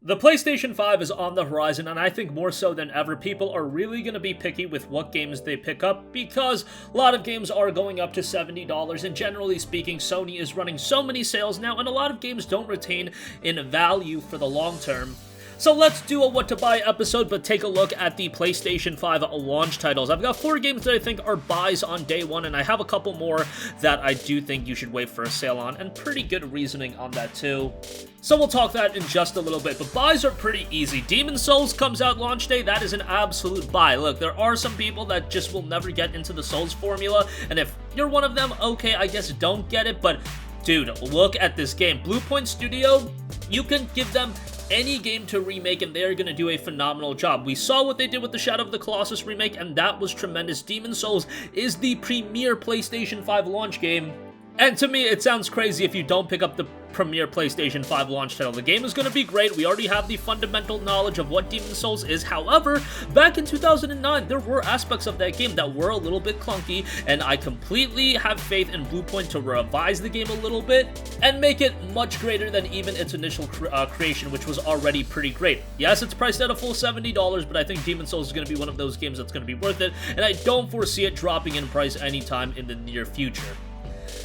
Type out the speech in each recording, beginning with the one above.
The PlayStation 5 is on the horizon, and I think more so than ever, people are really going to be picky with what games they pick up, because a lot of games are going up to $70, and generally speaking, Sony is running so many sales now, and a lot of games don't retain in value for the long term. So let's do a what to buy episode, but take a look at the PlayStation 5 launch titles. I've got 4 games that I think are buys on day one, and I have a couple more that I do think you should wait for a sale on, and pretty good reasoning on that too. So we'll talk that in just a little bit, but buys are pretty easy. Demon's Souls comes out launch day, that is an absolute buy. Look, there are some people that just will never get into the Souls formula, and if you're one of them, okay, I guess don't get it, but dude, look at this game. Blue Point Studio, you can give them any game to remake and they're gonna do a phenomenal job. We saw what they did with the Shadow of the Colossus remake, and that was tremendous. Demon's Souls is the premier PlayStation 5 launch game, and to me, it sounds crazy if you don't pick up the premier PlayStation 5 launch title. The game is going to be great. We already have the fundamental knowledge of what Demon's Souls is. However, back in 2009, there were aspects of that game that were a little bit clunky, and I completely have faith in Bluepoint to revise the game a little bit and make it much greater than even its initial creation, which was already pretty great. Yes, it's priced at a full $70, but I think Demon's Souls is going to be one of those games that's going to be worth it, and I don't foresee it dropping in price anytime in the near future.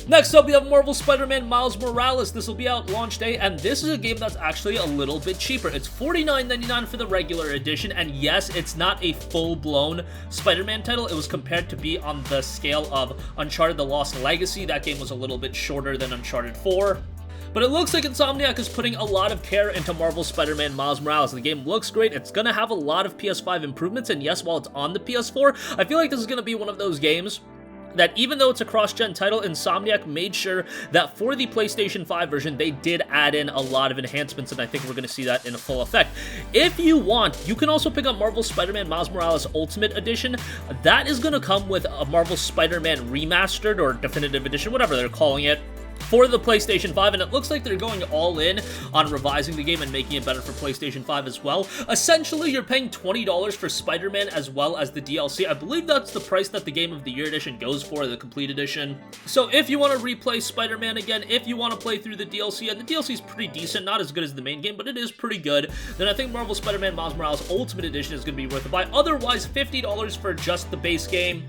Next up, we have Marvel Spider-Man Miles Morales. This will be out launch day, and this is a game that's actually a little bit cheaper. It's $49.99 for the regular edition, and yes, it's not a full-blown Spider-Man title. It was compared to be on the scale of Uncharted: The Lost Legacy. That game was a little bit shorter than Uncharted 4. But it looks like Insomniac is putting a lot of care into Marvel Spider-Man Miles Morales. The game looks great. It's going to have a lot of PS5 improvements, and yes, while it's on the PS4, I feel like this is going to be one of those games that even though it's a cross-gen title, Insomniac made sure that for the PlayStation 5 version, they did add in a lot of enhancements, and I think we're going to see that in full effect. If you want, you can also pick up Marvel Spider-Man Miles Morales Ultimate Edition. That is going to come with a Marvel Spider-Man Remastered or Definitive Edition, whatever they're calling it, for the PlayStation 5, and it looks like they're going all in on revising the game and making it better for PlayStation 5 as well. Essentially, you're paying $20 for Spider-Man as well as the DLC. I believe that's the price that the Game of the Year edition goes for, the complete edition. So if you want to replay Spider-Man again, if you want to play through the DLC, and the DLC is pretty decent, not as good as the main game, but it is pretty good, then I think Marvel Spider-Man Miles Morales Ultimate Edition is going to be worth a buy. Otherwise, $50 for just the base game.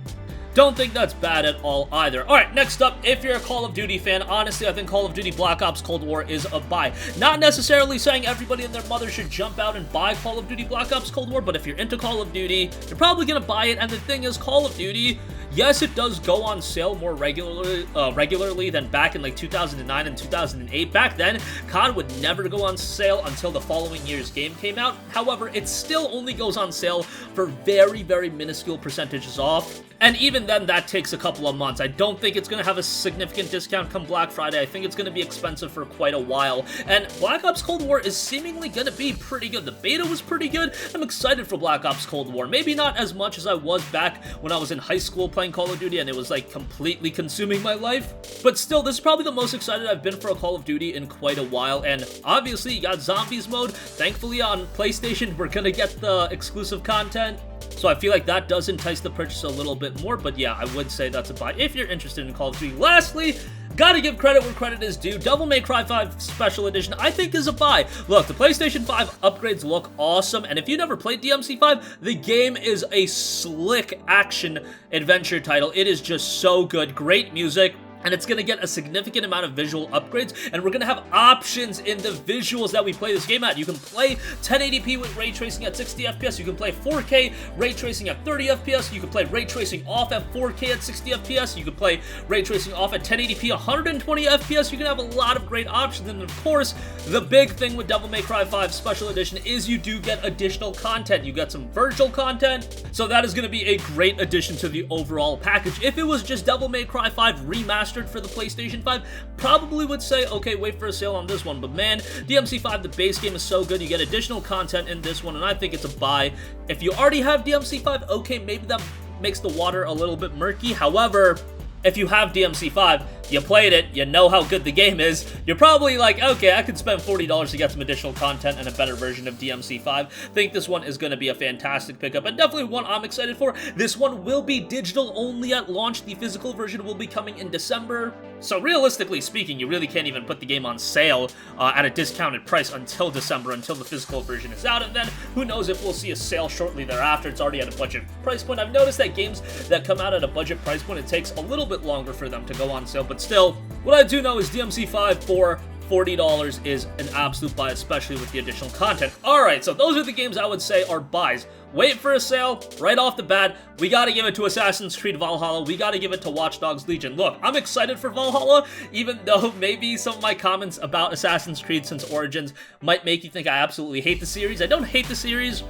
Don't think that's bad at all either. Alright, next up, if you're a Call of Duty fan, honestly, I think Call of Duty Black Ops Cold War is a buy. Not necessarily saying everybody and their mother should jump out and buy Call of Duty Black Ops Cold War, but if you're into Call of Duty, you're probably gonna buy it, and the thing is, Call of Duty, yes, it does go on sale more regularly than back in like 2009 and 2008. Back then, COD would never go on sale until the following year's game came out. However, it still only goes on sale for very, very minuscule percentages off. And even then, that takes a couple of months. I don't think it's going to have a significant discount come Black Friday. I think it's going to be expensive for quite a while. And Black Ops Cold War is seemingly going to be pretty good. The beta was pretty good. I'm excited for Black Ops Cold War. Maybe not as much as I was back when I was in high school playing Call of Duty and it was like completely consuming my life. But still, this is probably the most excited I've been for a Call of Duty in quite a while. And obviously, you got Zombies mode. Thankfully, on PlayStation, we're going to get the exclusive content. So I feel like that does entice the purchase a little bit more, but yeah, I would say that's a buy if you're interested in Call of Duty. Lastly, gotta give credit where credit is due. Devil May Cry 5 Special Edition, I think, is a buy. Look, the PlayStation 5 upgrades look awesome, and if you never played DMC5, the game is a slick action adventure title. It is just so good. Great music. And it's going to get a significant amount of visual upgrades, and we're going to have options in the visuals that we play this game at. You can play 1080p with ray tracing at 60 FPS, you can play 4K ray tracing at 30 FPS, you can play ray tracing off at 4K at 60 FPS, you can play ray tracing off at 1080p 120 FPS, you can have a lot of great options, and of course, the big thing with Devil May Cry 5 Special Edition is you do get additional content. You get some virtual content, so that is going to be a great addition to the overall package. If it was just Devil May Cry 5 Remastered for the PlayStation 5, probably would say, okay, wait for a sale on this one, but man, DMC5, the base game is so good, you get additional content in this one, and I think it's a buy. If you already have DMC5, okay, maybe that makes the water a little bit murky. However, if you have DMC5, you played it, you know how good the game is, you're probably like, okay, I could spend $40 to get some additional content and a better version of DMC5. Think this one is going to be a fantastic pickup, and definitely one I'm excited for. This one will be digital only at launch. The physical version will be coming in December. So realistically speaking, you really can't even put the game on sale at a discounted price until December, until the physical version is out, and then who knows if we'll see a sale shortly thereafter. It's already at a budget price point. I've noticed that games that come out at a budget price point, it takes a little bit longer for them to go on sale, but still, what I do know is DMC5 for $40 is an absolute buy, especially with the additional content. Alright, so those are the games I would say are buys. Wait for a sale, right off the bat. We gotta give it to Assassin's Creed Valhalla. We gotta give it to Watch Dogs Legion. Look, I'm excited for Valhalla, even though maybe some of my comments about Assassin's Creed since Origins might make you think I absolutely hate the series. I don't hate the series,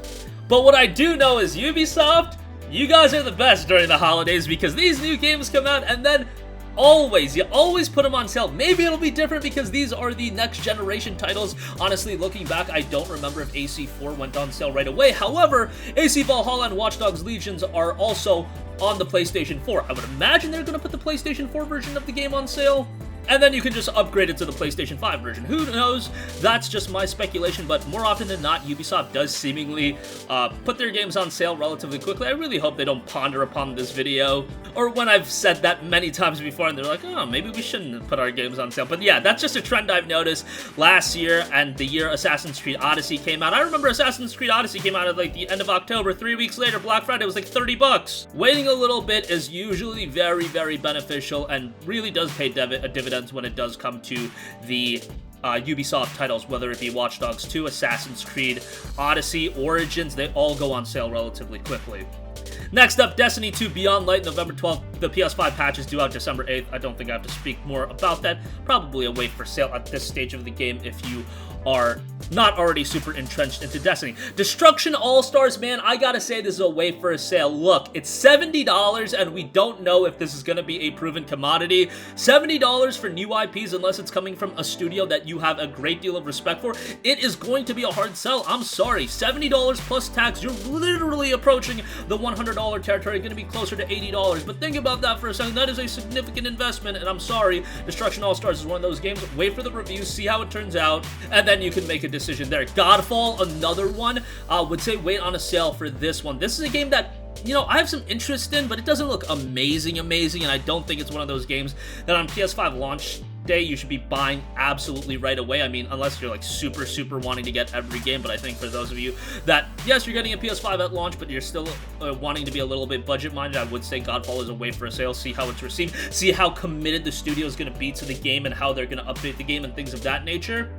but what I do know is Ubisoft, you guys are the best during the holidays because these new games come out and then you always put them on sale. Maybe it'll be different because these are the next generation titles. Honestly, looking back, I don't remember if AC4 went on sale right away. However, AC Valhalla and Watch Dogs Legions are also on the PlayStation 4. I would imagine they're going to put the PlayStation 4 version of the game on sale, and then you can just upgrade it to the PlayStation 5 version. Who knows? That's just my speculation, but more often than not, Ubisoft does seemingly put their games on sale relatively quickly. I really hope they don't ponder upon this video, or when I've said that many times before, and they're like, oh, maybe we shouldn't put our games on sale. But yeah, that's just a trend I've noticed last year and the year Assassin's Creed Odyssey came out. I remember Assassin's Creed Odyssey came out at like the end of October. 3 weeks later, Black Friday was like $30. Waiting a little bit is usually very, very beneficial and really does pay dividends when it does come to the Ubisoft titles, whether it be Watch Dogs 2, Assassin's Creed, Odyssey, Origins. They all go on sale relatively quickly. Next up, Destiny 2 Beyond Light, November 12th. The PS5 patch is due out December 8th. I don't think I have to speak more about that. Probably a wait for sale at this stage of the game if you are not already super entrenched into Destiny. Destruction AllStars, man, I gotta say this is a wait for a sale. Look, it's $70 and we don't know if this is gonna be a proven commodity. $70 for new IPs unless it's coming from a studio that you have a great deal of respect for. It is going to be a hard sell. I'm sorry. $70 plus tax. You're literally approaching the $100 territory. Gonna be closer to $80. But think about that for a second. That is a significant investment, and I'm sorry. Destruction AllStars is one of those games. Wait for the reviews, see how it turns out, and then you can make a decision there. Godfall, another one. Would say wait on a sale for this one. This is a game that, you know, I have some interest in, but it doesn't look amazing, and I don't think it's one of those games that on PS5 launch day you should be buying absolutely right away. I mean, unless you're like super wanting to get every game, but I think for those of you that, yes, you're getting a PS5 at launch, but you're still wanting to be a little bit budget-minded, I would say Godfall is a wait for a sale, see how it's received, see how committed the studio is going to be to the game and how they're going to update the game and things of that nature.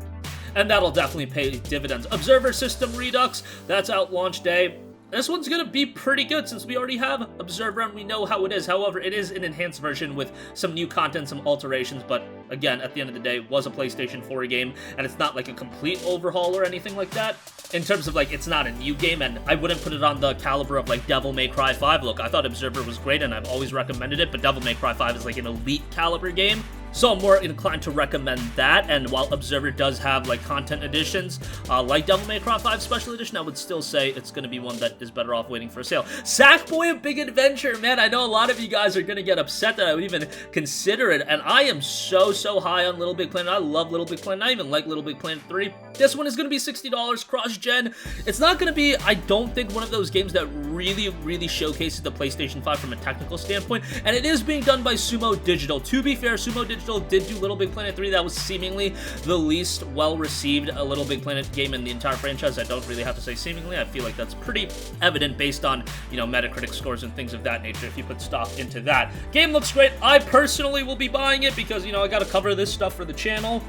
And that'll definitely pay dividends. Observer System Redux, that's out launch day. This one's gonna be pretty good since we already have Observer and we know how it is. However, it is an enhanced version with some new content, some alterations, but again, at the end of the day, it was a PlayStation 4 game, and it's not like a complete overhaul or anything like that. In terms of, like, it's not a new game, and I wouldn't put it on the caliber of, like, Devil May Cry 5. Look, I thought Observer was great, and I've always recommended it, but Devil May Cry 5 is, like, an elite caliber game. So I'm more inclined to recommend that, and while Observer does have, like, content additions, like Devil May Cry 5 Special Edition, I would still say it's going to be one that is better off waiting for a sale. Sackboy A Big Adventure, man, I know a lot of you guys are going to get upset that I would even consider it, and I am so high on Little Big Planet. I love Little Big Planet. I even like Little Big Planet 3. This one is going to be $60 cross-gen. It's not going to be, I don't think, one of those games that really showcases the PlayStation 5 from a technical standpoint, and it is being done by Sumo Digital. To be fair, Sumo Digital did do Little Big Planet 3. That was seemingly the least well-received Little Big Planet game in the entire franchise. I don't really have to say seemingly. I feel like that's pretty evident based on, you know, Metacritic scores and things of that nature if you put stock into that. Game looks great. I personally will be buying it because, you know, I gotta cover this stuff for the channel.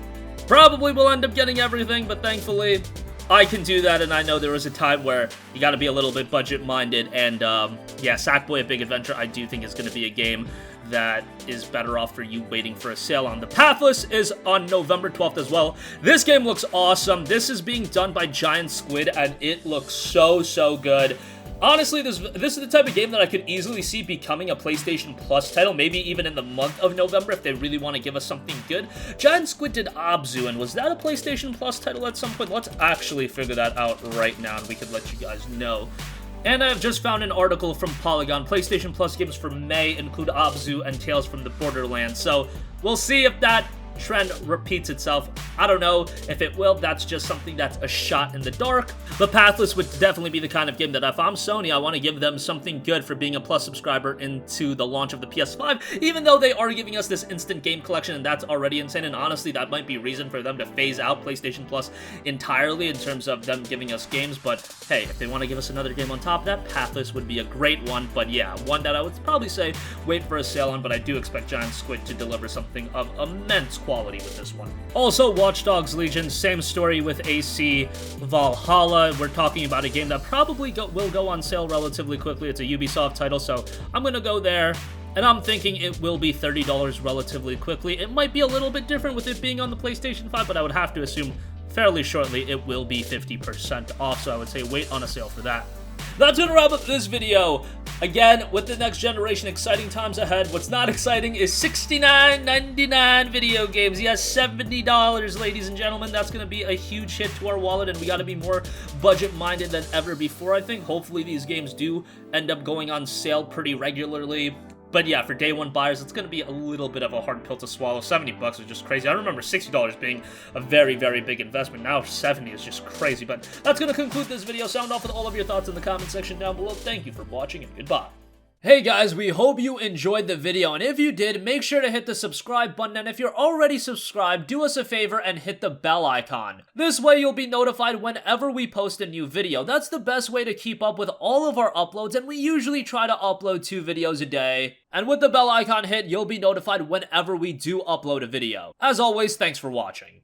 Probably will end up getting everything, but thankfully I can do that, and I know there was a time where you gotta be a little bit budget-minded, and yeah, Sackboy A Big Adventure I do think is gonna be a game that is better off for you waiting for a sale on. The Pathless is on November 12th as well. This game looks awesome. This is being done by Giant Squid, and it looks so good. Honestly, this is the type of game that I could easily see becoming a PlayStation Plus title, maybe even in the month of November if they really want to give us something good. Giant Squid did Abzu, and was that a PlayStation Plus title at some point? Let's actually figure that out right now, and we could let you guys know. And I've just found an article from Polygon. PlayStation Plus games for May include Abzu and Tales from the Borderlands. So we'll see if that trend repeats itself. I don't know if it will. That's just something that's a shot in the dark. But Pathless would definitely be the kind of game that if I'm Sony, I want to give them something good for being a Plus subscriber into the launch of the PS5, even though they are giving us this instant game collection, and that's already insane. And honestly, that might be reason for them to phase out PlayStation Plus entirely in terms of them giving us games. But hey, if they want to give us another game on top of that, Pathless would be a great one. But yeah, one that I would probably say wait for a sale on, but I do expect Giant Squid to deliver something of immense quality with this one. Also, Watch Dogs Legion, same story with AC Valhalla. We're talking about a game that probably will go on sale relatively quickly. It's a Ubisoft title, so I'm gonna go there. And I'm thinking it will be $30 relatively quickly. It might be a little bit different with it being on the PlayStation 5, but I would have to assume fairly shortly it will be 50% off, so I would say wait on a sale for that. That's gonna wrap up this video. Again, with the next generation, exciting times ahead. What's not exciting is $69.99 video games. Yes, $70, ladies and gentlemen. That's gonna be a huge hit to our wallet, and we gotta be more budget-minded than ever before, I think. Hopefully these games do end up going on sale pretty regularly. But yeah, for day one buyers, it's going to be a little bit of a hard pill to swallow. $70 is just crazy. I remember $60 being a very, very big investment. Now 70 is just crazy. But that's going to conclude this video. Sound off with all of your thoughts in the comment section down below. Thank you for watching, and goodbye. Hey guys, we hope you enjoyed the video, and if you did, make sure to hit the subscribe button, and if you're already subscribed, do us a favor and hit the bell icon. This way you'll be notified whenever we post a new video. That's the best way to keep up with all of our uploads, and we usually try to upload 2 videos a day. And with the bell icon hit, you'll be notified whenever we do upload a video. As always, thanks for watching.